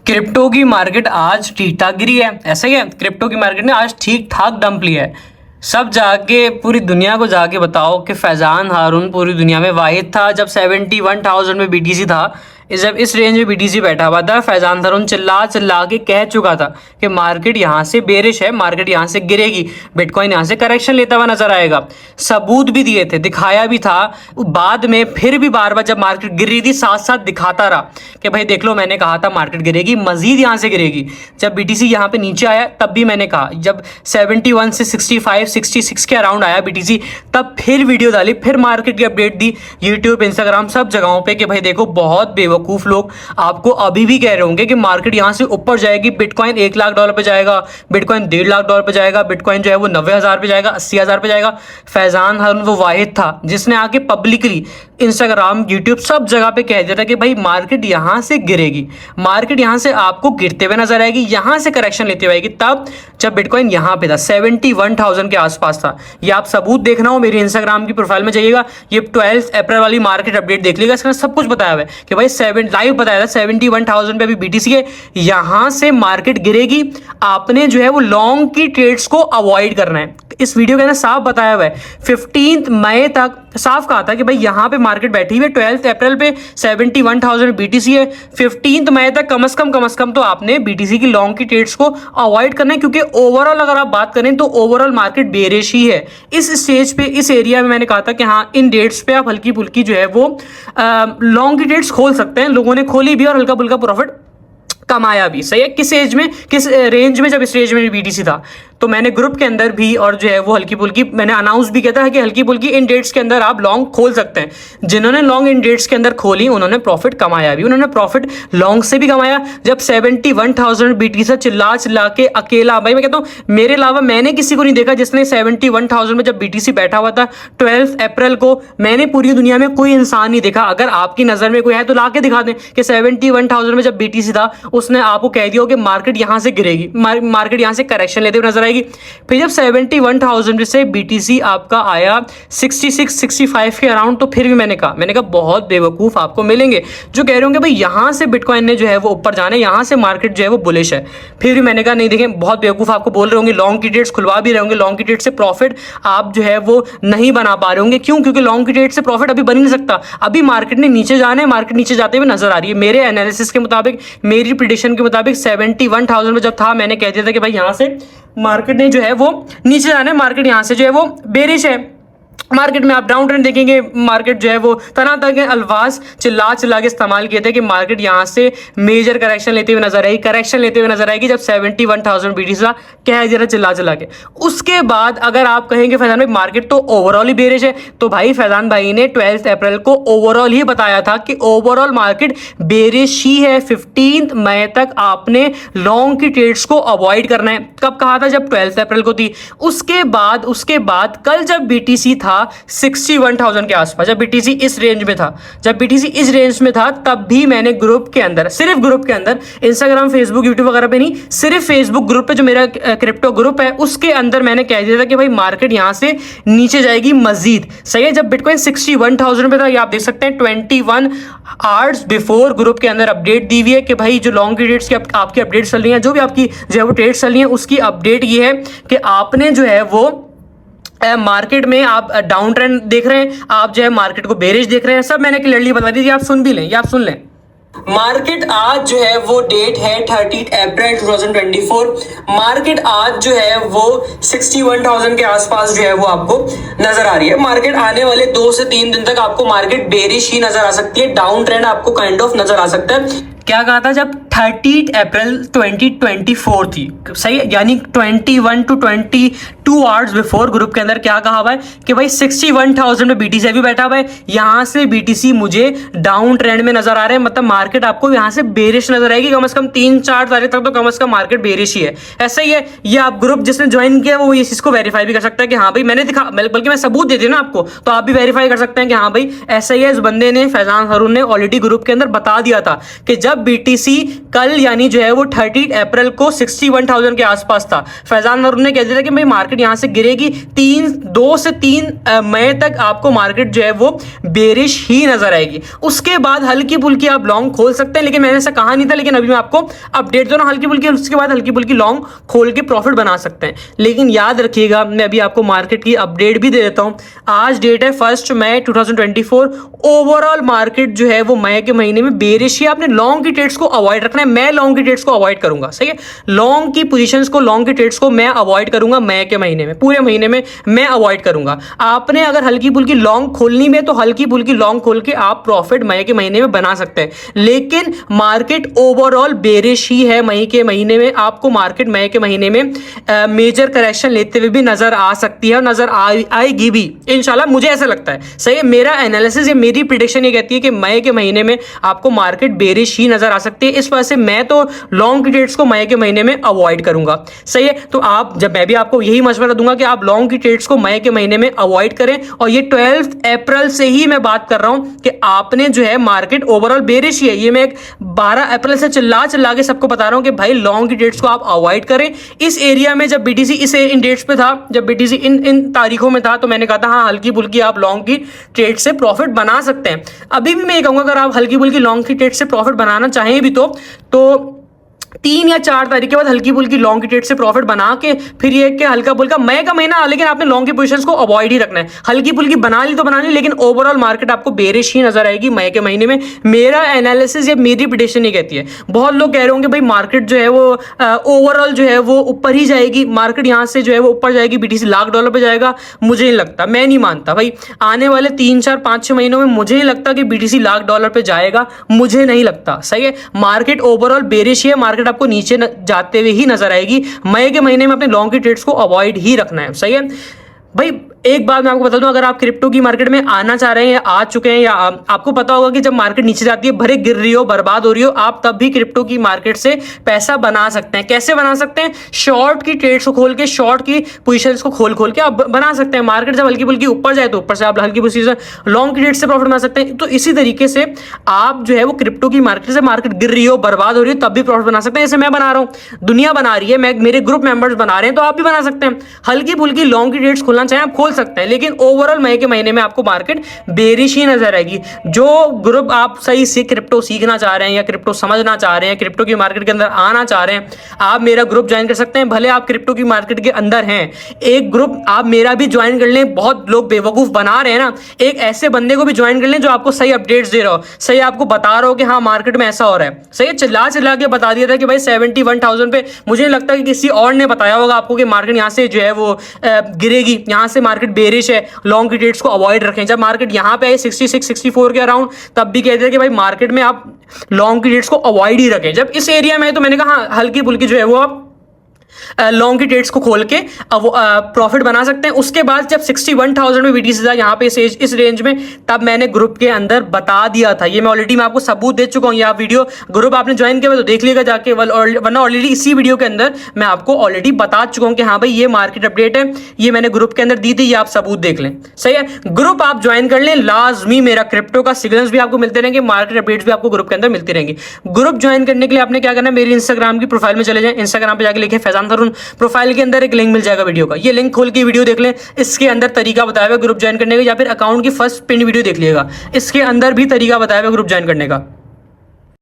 Crypto की market आज ठीक ठाक गिरी है। ऐसा ही है, क्रिप्टो की मार्केट ने आज ठीक ठाक डंप लिया है। सब जाके पूरी दुनिया को जाके बताओ कि फैज़ान हारून पूरी दुनिया में वाहिद था जब 71,000 में बीटीसी था। जब इस रेंज में बीटीसी बैठा हुआ था, फैज़ान हारून चिल्ला चिल्ला के कह चुका था कि मार्केट यहाँ से बेरिश है, मार्केट यहाँ से गिरेगी, बिटकॉइन यहाँ से करेक्शन लेता हुआ नजर आएगा। सबूत भी दिए थे, दिखाया भी था। बाद में फिर भी बार बार जब मार्केट गिर रही थी साथ साथ दिखाता रहा कि भाई देख लो, मैंने कहा था मार्केट गिरेगी, मजीद यहाँ से गिरेगी। जब बीटीसी यहाँ पे नीचे आया तब भी मैंने कहा, जब 71 से 65 66 के अराउंड आया बीटीसी, तब फिर वीडियो डाली, फिर मार्केट की अपडेट दी यूट्यूब, इंस्टाग्राम, सब जगहों पे कि भाई देखो, बहुत बेवकूफ़ लोग आपको अभी भी कह रहे होंगे कि मार्केट यहाँ से ऊपर जाएगी, बिटकॉइन $1,00,000 पे जाएगा, बिटकॉइन $1.5 लाख पे जाएगा, बिटकॉइन जो है वो 90,000 पे जाएगा, 80,000 पे जाएगा। फैज़ान हारून वो वाहिद था जिसने आके पब्लिकली इंस्टाग्राम, यूट्यूब, सब जगह पे कह दिया था कि भाई मार्केट यहाँ से गिरेगी, मार्केट यहाँ से आपको गिरते हुए नजर आएगी, यहाँ से करेक्शन लेते हुए आएगी। तब जब बिटकॉइन यहाँ पे था 71,000 के आसपास था। ये आप सबूत देखना हो मेरी इंस्टाग्राम की प्रोफाइल में जाइएगा, ये 12 अप्रैल वाली मार्केट अपडेट देख लीजिएगा, इसमें सब कुछ बताया हुआ है कि भाई लाइव बताया था 71,000 पे अभी बीटीसी है, यहाँ से मार्केट गिरेगी। आपने जो है वो लॉन्ग की ट्रेड्स को अवॉइड करना है। इस वीडियो के अंदर साफ बताया हुआ है, 15 मई तक साफ कहा था कि भाई यहाँ पे मार्केट बैठी हुई है, 12 अप्रैल पे 71,000 बीटीसी है, 15 मई तक कम से कम तो आपने बीटीसी की लॉन्ग की ट्रेड्स को अवॉइड करना है, क्योंकि ओवरऑल अगर आप बात करें तो ओवरऑल मार्केट बेरिश ही है। इस स्टेज पे, इस एरिया में मैंने कहा था कि हाँ, इन डेट्स पे आप हल्की फुल्की जो है वो लॉन्ग की ट्रेड्स खोल सकते हैं। लोगों ने खोली भी और हल्का फुल्का प्रॉफिट कमाया भी। सही है, किस एज में, किस रेंज में, जब इस रेंज में बीटीसी था तो मैंने ग्रुप के अंदर भी और जो है वो हल्की फुल्की मैंने अनाउंस भी किया था कि हल्की फुल्की इन डेट्स के अंदर आप लॉन्ग खोल सकते हैं। जिन्होंने लॉन्ग इन डेट्स के अंदर खोली उन्होंने प्रॉफिट कमाया भी, उन्होंने प्रॉफिट लॉन्ग से भी कमाया। जब 71,000 बीटीसी चिल्ला चिल्ला के अकेला, भाई मैं कहता हूँ मेरे अलावा मैंने किसी को नहीं देखा जिसने 71,000 में जब बीटीसी बैठा हुआ था 12 अप्रैल को, मैंने पूरी दुनिया में कोई इंसान नहीं देखा। अगर आपकी नजर में कोई है तो ला के दिखा दें कि 71,000 में जब बीटीसी था उसने आपको कह दिया कि मार्केट यहां से गिरेगी, मार्केट यहां से करेक्शन लेते हुए नजर आएगी। फिर जब 71,000 से बीटीसी आपका आया 66 65 के अराउंड, तो फिर भी मैंने कहा बहुत बेवकूफ आपको मिलेंगे जो कह रहे होंगे भाई यहां से बिटकॉइन ने जो है वो ऊपर जाना है, यहां से मार्केट जो है वो बुलिश है। फिर भी मैंने कहा नहीं, देखें, बहुत बेवकूफ आपको बोल रहे होंगे, लॉन्ग की ट्रेड्स खुलवा भी रहे होंगे, लॉन्ग की ट्रेड से प्रॉफिट आप जो है वो नहीं बना पा रहे होंगे। क्यों? क्योंकि लॉन्ग की ट्रेड से प्रॉफिट अभी बन ही नहीं सकता। अभी मार्केट ने नीचे जाना है, मार्केट नीचे जाते हुए नजर आ रही है। मेरे एनालिसिस के मुताबिक, मेरी प्रिडिक्शन के मुताबिक 71,000 में जब था, मैंने कह दिया था कि भाई यहां से मार्केट ने जो है वो नीचे जाना है, मार्केट यहां से जो है वो बेरिश है। मार्केट में आप डाउन ट्रेंड देखेंगे, मार्केट जो है वो तरह तरह के अल्फाज चिल्ला चिल्ला के इस्तेमाल किए थे कि मार्केट यहां से मेजर करेक्शन लेते हुए नजर आएगी, करेक्शन लेते हुए नजर आएगी। जब 71,000 बीटीसी कह जरा चिल्ला चिल्ला के, उसके बाद अगर आप कहेंगे फैजान भाई मार्केट तो ओवरऑल ही बेरिश है, तो भाई फैजान भाई ने 12 अप्रैल को ओवरऑल ही बताया था कि ओवरऑल मार्केट बेरिश ही है। 15 मई तक आपने लॉन्ग की ट्रेड्स को अवॉइड करना है। कब कहा था? जब 12 अप्रैल को थी। उसके बाद कल जब बीटीसी था 61,000 के आसपास, जब बीटीसी इस रेंज में था, तब भी मैंने ग्रुप के अंदर, सिर्फ ग्रुप के अंदर, इंस्टाग्राम, फेसबुक, यूट्यूब वगैरह पे नहीं, सिर्फ फेसबुक ग्रुप पे जो मेरा क्रिप्टो ग्रुप है उसके अंदर मैंने कह दिया था कि भाई मार्केट यहां से नीचे जाएगी मजीद। सही है, जब बिटकॉइन 61,000 पे था, ये आप देख सकते हैं 21 आवर्स बिफोर ग्रुप के अंदर अपडेट दी हुई है कि भाई जो लॉन्ग की ट्रेड्स की आपकी अपडेट चल रही है, जो भी आपकी जो है वो ट्रेड्स चल रही है, उसकी अपडेट ये है कि आपने जो है वो मार्केट में आप डाउन ट्रेंड देख रहे हैं, आप जो है मार्केट को बेरिश देख रहे हैं, सब मैंने क्लियरली बता दी थी। आप सुन भी लें, ये आप सुन लें। मार्केट आज जो है वो डेट है 30 अप्रैल 2024। मार्केट आज जो है वो 61,000 के आसपास जो है वो आपको नजर आ रही है। मार्केट आने वाले 2 से 3 दिन तक आपको मार्केट बेरिश ही नजर आ सकती है, डाउन ट्रेंड आपको काइंड ऑफ नजर आ सकता है। क्या कहा था? जब 30 अप्रैल 2024 थी, सही है, यानी 21 to 22 आवर्स बिफोर ग्रुप के अंदर क्या कहा हुआ है कि भाई 61,000 में बीटीसी भी बैठा हुआ है, यहां से बीटीसी मुझे डाउन ट्रेंड में नजर आ रहे हैं, मतलब मार्केट आपको यहां से बेरिश नजर आएगी। कम से कम 3-4 तारीख तक तो कम से कम मार्केट बेरिश ही है। ऐसा ही है, ये आप ग्रुप जिसने ज्वाइन किया वो इस चीज को वेरीफाई भी कर सकता है कि हाँ भाई मैंने दिखा, बल्कि मैं सबूत दे दिया ना आपको, तो आप भी वेरीफाई कर सकते हैं कि हाँ भाई ऐसा ही है। इस बंदे ने, फैजान हारून ने, ऑलरेडी ग्रुप के अंदर बता दिया था कि जब जब BTC कल यानी जो है वो 30 अप्रैल को 61,000 के आसपास था, फैजान हारून ने कह दिया था कि भाई मार्केट यहां से गिरेगी, 2 से 3 मई तक आपको मार्केट जो है वो बेरिश ही नजर आएगी। उसके बाद हल्की फुल्की आप लॉन्ग खोल सकते हैं, लेकिन मैंने ऐसा कहा नहीं था, लेकिन अभी मैं आपको अपडेट दे रहा हूं हल्की फुल्की, उसके बाद हल्की फुल्की लॉन्ग खोल के प्रॉफिट बना सकते हैं। लेकिन याद रखिएगा, मैं अभी आपको मार्केट की अपडेट भी दे देता हूं। आज डेट है 1 मई 2024। ओवरऑल मार्केट जो है वो मई के महीने में बेरिश है। आपने लॉन्ग की ट्रेड्स को अवॉइड रखना है। मैं लॉन्ग की ट्रेड्स को अवॉइड करूंगा, सही है। लॉन्ग की पोजीशंस को, लॉन्ग की ट्रेड्स को मैं अवॉइड करूंगा मई के महीने में, पूरे महीने में मैं अवॉइड करूंगा। आपने अगर हल्की फुल्की लॉन्ग खोलनी में तो हल्की फुल्की लॉन्ग खोल के आप प्रॉफिट मई के महीने में बना सकते हैं, लेकिन मार्केट ओवरऑल बेरिश ही है मई के महीने में। आपको मार्केट मई के महीने में मेजर करेक्शन लेते हुए भी नजर आ सकती है और नजर आएगी भी इंशाल्लाह, मुझे ऐसा लगता है, सही है। मेरा एनालिसिस या मेरी प्रेडिक्शन ये कहती है कि मई के महीने में आपको मार्केट बेरिश ही नजर आ सकती है। इस वजह से मैं तो लॉन्ग की ट्रेड्स को मई के महीने में अवॉइड करूंगा, सही है। तो आप, जब मैं भी आपको यही मशवरा दूंगा कि आप लॉन्ग की ट्रेड्स को मई के महीने में अवॉइड करें। और ये 12 अप्रैल से ही मैं बात कर रहा हूं कि आपने जो है मार्केट ओवरऑल बेरिश ही है। ये मैं 12 अप्रैल से चिल्ला के सबको बता रहा हूं कि भाई लॉन्ग की ट्रेड्स को आप अवॉइड करें। इस एरिया में जब BTC इन डेट्स पे था, जब BTC इन तारीखों में था, तो मैंने कहा था हाँ हल्की फुल्की आप लॉन्ग की ट्रेड से प्रॉफिट बना सकते हैं। अभी भी मैं ये कहूंगा अगर आप हल्की फुल्की लॉन्ग की ट्रेड से प्रॉफिट बनाना चाहें भी तो 3 या 4 तारीख के बाद हल्की फुल्की लॉन्ग की ट्रेड से प्रॉफिट बना के फिर ये कि हल्का फुल्का मई का महीना, लेकिन आपने लॉन्ग की पोजीशंस को अवॉइड ही रखना है। हल्की फुल्की बना ली तो बना ली, लेकिन ओवरऑल मार्केट आपको बेरिश ही नजर आएगी मई के महीने में। मेरा एनालिसिस या मेरी प्रेडिक्शन ये कहती है। बहुत लोग कह रहे होंगे भाई मार्केट जो है वो ओवरऑल जो है वो ऊपर ही जाएगी, मार्केट यहां से जो है वो ऊपर जाएगी, BTC लाख डॉलर पे जाएगा। मुझे नहीं लगता, मैं नहीं मानता भाई। आने वाले 3, 4, 5, 6 महीनों में मुझे नहीं लगता कि BTC लाख डॉलर पे जाएगा, मुझे नहीं लगता, सही है। मार्केट ओवरऑल बेरिश है, मार्केट आपको नीचे जाते हुए ही नजर आएगी। मई के महीने में अपने लॉन्ग की ट्रेड्स को अवॉइड ही रखना है, सही है भाई। एक बात मैं आपको बता दूं, अगर आप क्रिप्टो की मार्केट में आना चाह रहे हैं या आ चुके हैं, या आपको पता होगा कि जब मार्केट नीचे जाती है, भरे गिर रही हो, बर्बाद हो रही हो, आप तब भी क्रिप्टो की मार्केट से पैसा बना सकते हैं। कैसे बना सकते हैं? शॉर्ट की ट्रेड्स को खोल के, शॉर्ट की पोजीशंस को खोल के आप बना सकते हैं। मार्केट जब हल्की फुल्की ऊपर जाए तो ऊपर से आप हल्की पोजीशन लॉन्ग की ट्रेड से प्रॉफिट बना सकते हैं। तो इसी तरीके से आप जो है वो क्रिप्टो की मार्केट से, मार्केट गिर रही हो, बर्बाद हो रही हो, तब भी प्रॉफिट बना सकते हैं। जैसे मैं बना रहा हूं, दुनिया बना रही है, मेरे ग्रुप मेंबर्स बना रहे हैं, तो आप भी बना सकते हैं। हल्की फुल्की लॉन्ग की ट्रेड्स खोलना चाहें आप खोल सकते हैं, लेकिन ओवरऑल मई के महीने में आपको मार्केट बेरिश ही नजर आएगी। जो ग्रुप आप सही से क्रिप्टो सीखना चाह रहे हैं या क्रिप्टो समझना चाह रहे हैं, क्रिप्टो की मार्केट के अंदर आना चाह रहे हैं, आप मेरा ग्रुप ज्वाइन कर सकते हैं। भले आप क्रिप्टो की मार्केट के अंदर हैं, एक ग्रुप आप मेरा भी ज्वाइन कर लें। बहुत लोग बेवकूफ बना रहे हैं ना, एक ऐसे बंदे को भी ज्वाइन कर लें जो आपको सही अपडेट्स दे रहा हो, सही आपको बता रहा हो कि हाँ मार्केट में ऐसा हो रहा है। सही चिल्ला के बता दिया था कि भाई 71,000 पे, मुझे नहीं लगता कि किसी और ने बताया होगा आपको कि मार्केट यहां से जो है वो गिरेगी, यहां से मार्केट बेरिश है, लॉन्ग की ट्रेड्स को अवॉइड रखें। जब मार्केट यहां पे आई 66, 64 के अराउंड, तब भी कहते थे कि भाई मार्केट में आप लॉन्ग की ट्रेड्स को अवॉइड ही रखें। जब इस एरिया में है तो मैंने कहा हाँ हल्की फुल्की जो है वो आप लॉन्ग की ट्रेड्स को खोल के प्रॉफिट बना सकते हैं। उसके बाद जब 61,000 में BTC था यहाँ पे इस रेंज में, तब मैंने ग्रुप के अंदर बता दिया था। ये मैं ऑलरेडी मैं आपको सबूत दे चुका हूँ। ये आप वीडियो ग्रुप आपने ज्वाइन किया तो देख लीजिएगा जाके, वरना ऑलरेडी इसी वीडियो के अंदर मैं आपको ऑलरेडी बता चुका हूँ कि हाँ भाई ये मार्केट अपडेट है, ये मैंने ग्रुप के अंदर दी थी, ये आप सबूत देख लें। सही है, ग्रुप आप ज्वाइन कर लें लाजमी। मेरा क्रिप्टो का सिग्नल्स भी आपको मिलते रहेंगे, मार्केट अपडेट्स भी आपको ग्रुप के अंदर मिलती रहेंगी। ग्रुप ज्वाइन करने के लिए आपने क्या करना है, मेरी इंस्टाग्राम की प्रोफाइल में चले जाएं, इंस्टाग्राम पे जाके लिखे फैजान हारून, प्रोफाइल के अंदर एक लिंक मिल जाएगा वीडियो का, ये लिंक खोल के वीडियो देख लें। इसके अंदर तरीका बताया हुआ ग्रुप ज्वाइन करने का, या फिर अकाउंट की फर्स्ट पिन वीडियो देख लीजिएगा, इसके अंदर भी तरीका बताया हुआ ग्रुप ज्वाइन करने का।